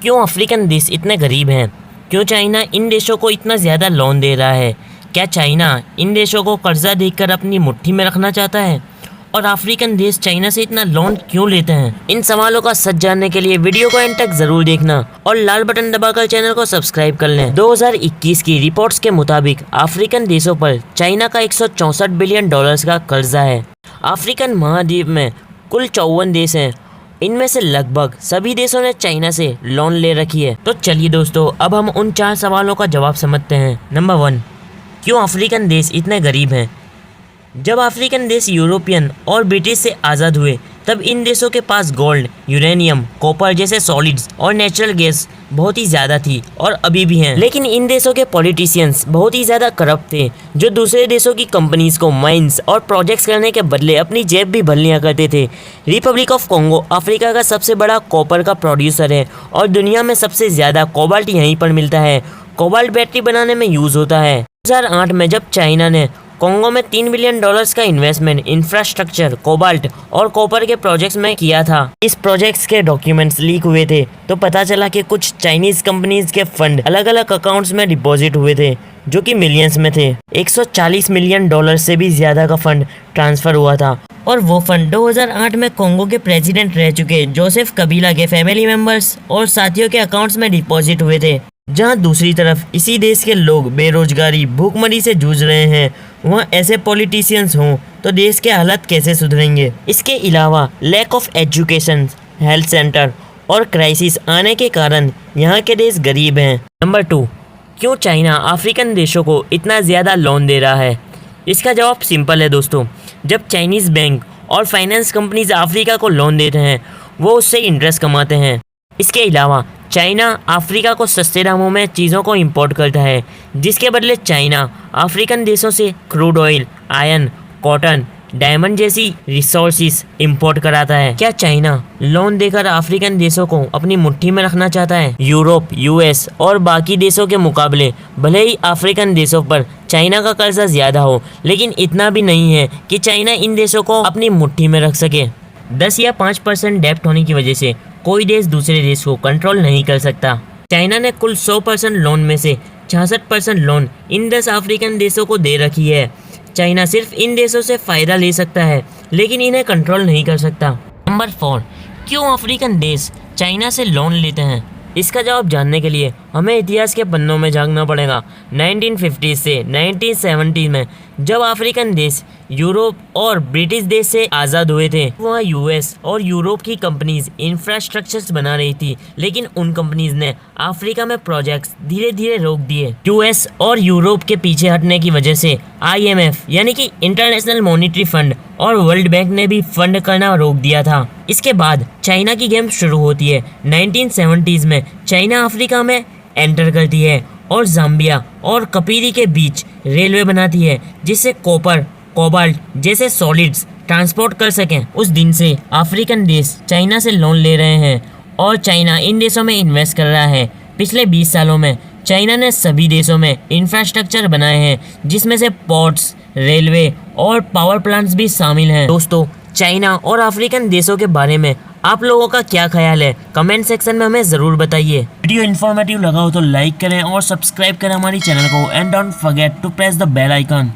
क्यों अफ्रीकन देश इतने गरीब हैं? क्यों चाइना इन देशों को इतना ज़्यादा लोन दे रहा है? क्या चाइना इन देशों को कर्जा देकर अपनी मुट्ठी में रखना चाहता है? और अफ्रीकन देश चाइना से इतना लोन क्यों लेते हैं? इन सवालों का सच जानने के लिए वीडियो को एंड तक जरूर देखना और लाल बटन दबाकर चैनल को सब्सक्राइब कर लें। 2021 की रिपोर्ट्स के मुताबिक अफ्रीकन देशों पर चाइना का 164 बिलियन डॉलर्स का कर्जा है। अफ्रीकन महाद्वीप में कुल 54 देश हैं। इनमें से लगभग सभी देशों ने चाइना से लोन ले रखी है। तो चलिए दोस्तों, अब हम उन 4 सवालों का जवाब समझते हैं। नंबर 1, क्यों अफ्रीकन देश इतने गरीब हैं? जब अफ्रीकन देश यूरोपियन और ब्रिटिश से आज़ाद हुए तब इन देशों के पास गोल्ड, यूरेनियम, कॉपर जैसे सॉलिड्स और नेचुरल गैस बहुत ही ज़्यादा थी और अभी भी हैं। लेकिन इन देशों के पॉलिटिशियंस बहुत ही ज़्यादा करप्ट थे, जो दूसरे देशों की कंपनीज को माइंस और प्रोजेक्ट्स करने के बदले अपनी जेब भी भर लिया करते थे। रिपब्लिक ऑफ कॉन्गो अफ्रीका का सबसे बड़ा कॉपर का प्रोड्यूसर है और दुनिया में सबसे ज़्यादा कोबाल्ट यहीं पर मिलता है। कोबाल्ट बैटरी बनाने में यूज़ होता है। 2008 में जब चाइना ने कॉन्गो में $3 बिलियन का इन्वेस्टमेंट इंफ्रास्ट्रक्चर, कोबाल्ट और कॉपर के प्रोजेक्ट्स में किया था, इस प्रोजेक्ट्स के डॉक्यूमेंट्स लीक हुए थे तो पता चला कि कुछ चाइनीज कंपनीज के फंड अलग अलग अकाउंट्स में डिपॉजिट हुए थे, जो कि मिलियंस में थे। $140 मिलियन से भी ज्यादा का फंड ट्रांसफर हुआ था और वो फंड 2008 में कॉन्गो के प्रेसिडेंट रह चुके जोसेफ कबीला के फैमिली मेंबर्स और साथियों के अकाउंट्स में डिपॉजिट हुए थे। जहां दूसरी तरफ इसी देश के लोग बेरोजगारी, भूखमरी से जूझ रहे हैं, वहाँ ऐसे पॉलिटिशियंस हों तो देश के हालात कैसे सुधरेंगे? इसके अलावा lack of education, health center और क्राइसिस आने के कारण यहाँ के देश गरीब हैं। नंबर 2, क्यों चाइना अफ्रीकन देशों को इतना ज़्यादा लोन दे रहा है? इसका जवाब सिंपल है दोस्तों। जब चाइनीज़ बैंक और फाइनेंस कंपनीज अफ्रीका को लोन देते हैं, वो उससे इंटरेस्ट कमाते हैं। इसके अलावा चाइना अफ्रीका को सस्ते दामों में चीज़ों को इंपोर्ट करता है, जिसके बदले चाइना अफ्रीकन देशों से crude oil, iron, cotton, diamond जैसी रिसोर्सेज इंपोर्ट कराता है। क्या चाइना लोन देकर अफ्रीकन देशों को अपनी मुट्ठी में रखना चाहता है? यूरोप, यूएस और बाकी देशों के मुकाबले भले ही अफ्रीकन देशों पर चाइना का कर्जा ज़्यादा हो, लेकिन इतना भी नहीं है कि चाइना इन देशों को अपनी मुट्ठी में रख सके। 10 या 5% डेप्ट होने की वजह से कोई देश दूसरे देश को कंट्रोल नहीं कर सकता। चाइना ने कुल 100% लोन में से 66% लोन इन 10 अफ्रीकन देशों को दे रखी है। चाइना सिर्फ इन देशों से फ़ायदा ले सकता है, लेकिन इन्हें कंट्रोल नहीं कर सकता। नंबर 4, क्यों अफ्रीकन देश चाइना से लोन लेते हैं? इसका जवाब जानने के लिए हमें इतिहास के पन्नों में झांकना पड़ेगा। 1950 से 1970 में जब अफ्रीकन देश यूरोप और ब्रिटिश देश से आज़ाद हुए थे, वहाँ यूएस और यूरोप की कंपनीज इंफ्रास्ट्रक्चर्स बना रही थी, लेकिन उन कंपनीज ने अफ्रीका में प्रोजेक्ट्स धीरे धीरे रोक दिए। यूएस और यूरोप के पीछे हटने की वजह से IMF यानी कि इंटरनेशनल मॉनिटरी फंड और वर्ल्ड बैंक ने भी फंड करना रोक दिया था। इसके बाद चाइना की गेम शुरू होती है। 1970s में चाइना अफ्रीका में एंटर करती है और जाम्बिया और कपीरी के बीच रेलवे बनाती है, जिससे कॉपर, कोबाल्ट जैसे सॉलिड्स ट्रांसपोर्ट कर सकें। उस दिन से अफ्रीकन देश चाइना से लोन ले रहे हैं और चाइना इन देशों में इन्वेस्ट कर रहा है। पिछले 20 सालों में चाइना ने सभी देशों में इंफ्रास्ट्रक्चर बनाए हैं, जिसमें से पोर्ट्स, रेलवे और पावर प्लांट्स भी शामिल हैं। दोस्तों, चाइना और अफ्रीकन देशों के बारे में आप लोगों का क्या ख्याल है? कमेंट सेक्शन में हमें ज़रूर बताइए। वीडियो इन्फॉर्मेटिव लगा हो तो लाइक करें और सब्सक्राइब करें हमारी चैनल को, and don't forget to press the bell icon.